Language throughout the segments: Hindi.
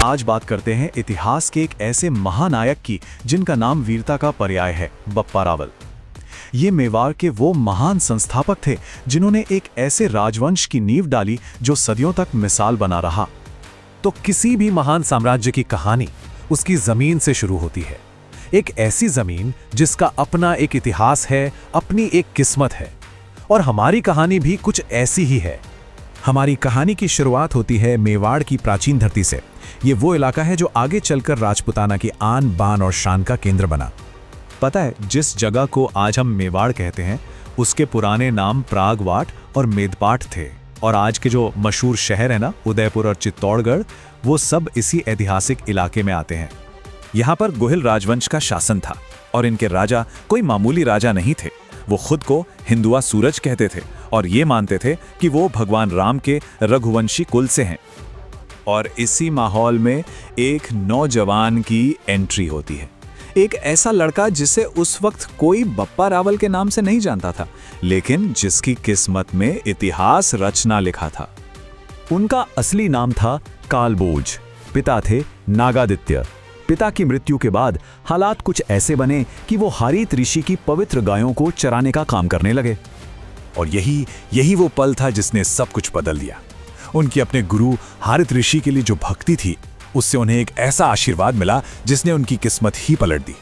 आज बात करते हैं इतिहास के एक ऐसे महानायक की जिनका नाम वीरता का पर्याय है, बप्पा रावल। ये मेवाड़ के वो महान संस्थापक थे जिन्होंने एक ऐसे राजवंश की नींव डाली जो सदियों तक मिसाल बना रहा। तो किसी भी महान साम्राज्य की कहानी उसकी जमीन से शुरू होती है। एक ऐसी जमीन जिसका अपना एक इतिहास है, अपनी एक किस्मत है। और हमारी कहानी भी कुछ ऐसी ही है। हमारी कहानी की शुरुआत होती है मेवाड़ की प्राचीन धरती से। ये वो इलाका है जो आगे चलकर राजपुताना की आन बान और शान का केंद्र बना। पता है, जिस जगह को आज हम मेवाड़ कहते हैं उसके पुराने नाम प्रागवाट और मेदपाट थे। और आज के जो मशहूर शहर है ना, उदयपुर और चित्तौड़गढ़, वो सब इसी ऐतिहासिक इलाके में आते हैं। यहाँ पर गुहिल राजवंश का शासन था और इनके राजा कोई मामूली राजा नहीं थे। वो खुद को हिंदुआ सूरज कहते थे और ये मानते थे कि वो भगवान राम के रघुवंशी कुल से हैं। और इसी माहौल में एक नौजवान की एंट्री होती है। एक ऐसा लड़का जिसे उस वक्त कोई बप्पा रावल के नाम से नहीं जानता था, लेकिन जिसकी किस्मत में इतिहास रचना लिखा था। उनका असली नाम था कालभोज। पिता थे नागादित्य। पिता की मृत्यु के बाद हालात कुछ ऐसे बने कि वो हारीत ऋषि की पवित्र गायों को चराने का काम करने लगे। और यही वो पल था जिसने सब कुछ बदल दिया। उनकी अपने गुरु हारीत ऋषि के लिए जो भक्ति थी, उससे उन्हें एक ऐसा आशीर्वाद मिला जिसने उनकी किस्मत ही पलट दी।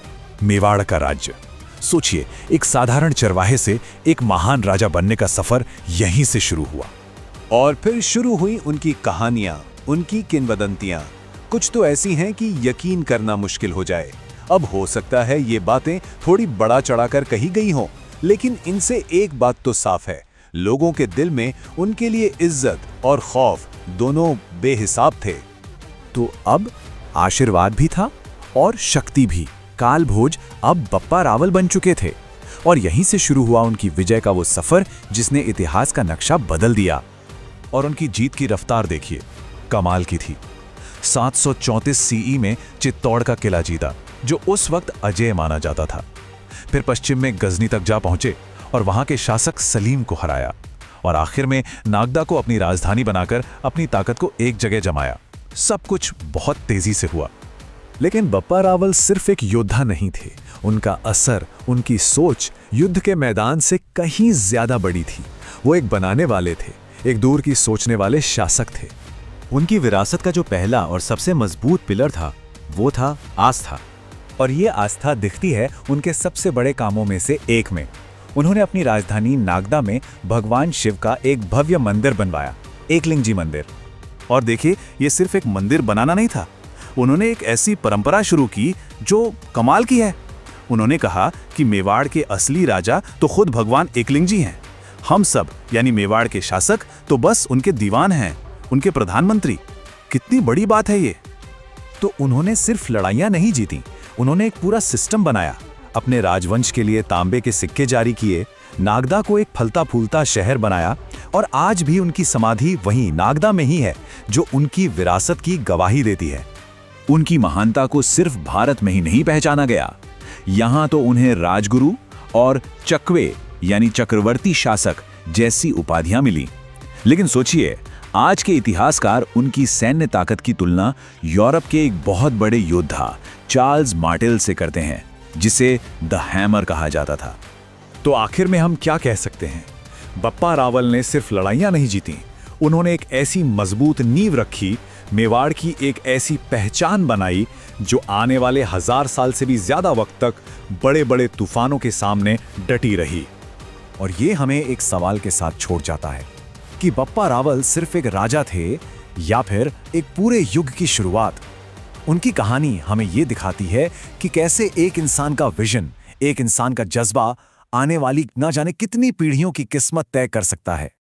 मेवाड़ का राज्य। सोचिए, एक साधारण चरवाहे से एक महान राजा बनने का सफर यहीं से शुरू हुआ। और फिर शुरू हुई उनकी कहानियां, उनकी किंवदंतियां। कुछ तो ऐसी हैं कि यकीन करना मुश्किल हो जाए। अब हो सकता है ये बातें थोड़ी बड़ा चढ़ाकर कही गई हों, लेकिन इनसे एक बात तो साफ है, लोगों के दिल में उनके लिए इज्जत और खौफ दोनों बेहिसाब थे। तो अब आशीर्वाद भी था और शक्ति भी। कालभोज अब बप्पा रावल बन चुके थे और यहीं से शुरू हुआ उनकी विजय का वो सफर जिसने इतिहास का नक्शा बदल दिया। और उनकी जीत की रफ्तार देखिए, कमाल की थी। 734 सीई में चित्तौड़ का किला जीता, जो उस वक्त अजेय माना जाता था। फिर पश्चिम में गजनी तक जा पहुंचे और वहां के शासक सलीम को हराया। और आखिर में नागदा को अपनी राजधानी बनाकर अपनी ताकत को एक जगह जमाया। सब कुछ बहुत तेजी से हुआ। लेकिन बप्पा रावल सिर्फ एक योद्धा नहीं थे। उनका असर, उनकी सोच युद्ध के मैदान से कहीं ज्यादा बड़ी थी। वो एक बनाने वाले थे, एक दूर की सोचने वाले शासक थे। उनकी विरासत का जो पहला और सबसे मजबूत पिलर था, वो था आस्था। और ये आस्था दिखती है उनके सबसे बड़े कामों में से एक में। उन्होंने अपनी राजधानी नागदा में भगवान शिव का एक भव्य मंदिर बनवाया, एकलिंगजी मंदिर। और देखिए, ये सिर्फ एक मंदिर बनाना नहीं था, उन्होंने एक ऐसी परंपरा शुरू की जो कमाल की है। उन्होंने कहा कि मेवाड़ के असली राजा तो खुद भगवान एकलिंगजी हैं। हम सब यानी मेवाड़ के शासक तो बस उनके दीवान हैं, उनके प्रधानमंत्री। कितनी बड़ी बात है ये। तो उन्होंने सिर्फ लड़ाइयां नहीं जीती, उन्होंने एक पूरा सिस्टम बनाया। अपने राजवंश के लिए तांबे के सिक्के जारी किए, नागदा को एक फलता फूलता शहर बनाया। और आज भी उनकी समाधि वहीं नागदा में ही है, जो उनकी विरासत की गवाही देती है। उनकी महानता को सिर्फ भारत में ही नहीं पहचाना गया, यहां तो उन्हें राजगुरु और चकवे यानी चक्रवर्ती शासक जैसी उपाधियां मिली। लेकिन सोचिए, आज के इतिहासकार उनकी सैन्य ताकत की तुलना यूरोप के एक बहुत बड़े योद्धा चार्ल्स मार्टेल से करते हैं, जिसे द हैमर कहा जाता था। तो आखिर में हम क्या कह सकते हैं? बप्पा रावल ने सिर्फ लड़ाइयां नहीं जीती, उन्होंने एक ऐसी मजबूत नींव रखी, मेवाड़ की एक ऐसी पहचान बनाई जो आने वाले 1000 साल से भी ज्यादा वक्त तक बड़े बड़े तूफानों के सामने डटी रही। और ये हमें एक सवाल के साथ छोड़ जाता है कि बप्पा रावल सिर्फ एक राजा थे या फिर एक पूरे युग की शुरुआत। उनकी कहानी हमें ये दिखाती है कि कैसे एक इंसान का विजन, एक इंसान का जज्बा आने वाली ना जाने कितनी पीढ़ियों की किस्मत तय कर सकता है।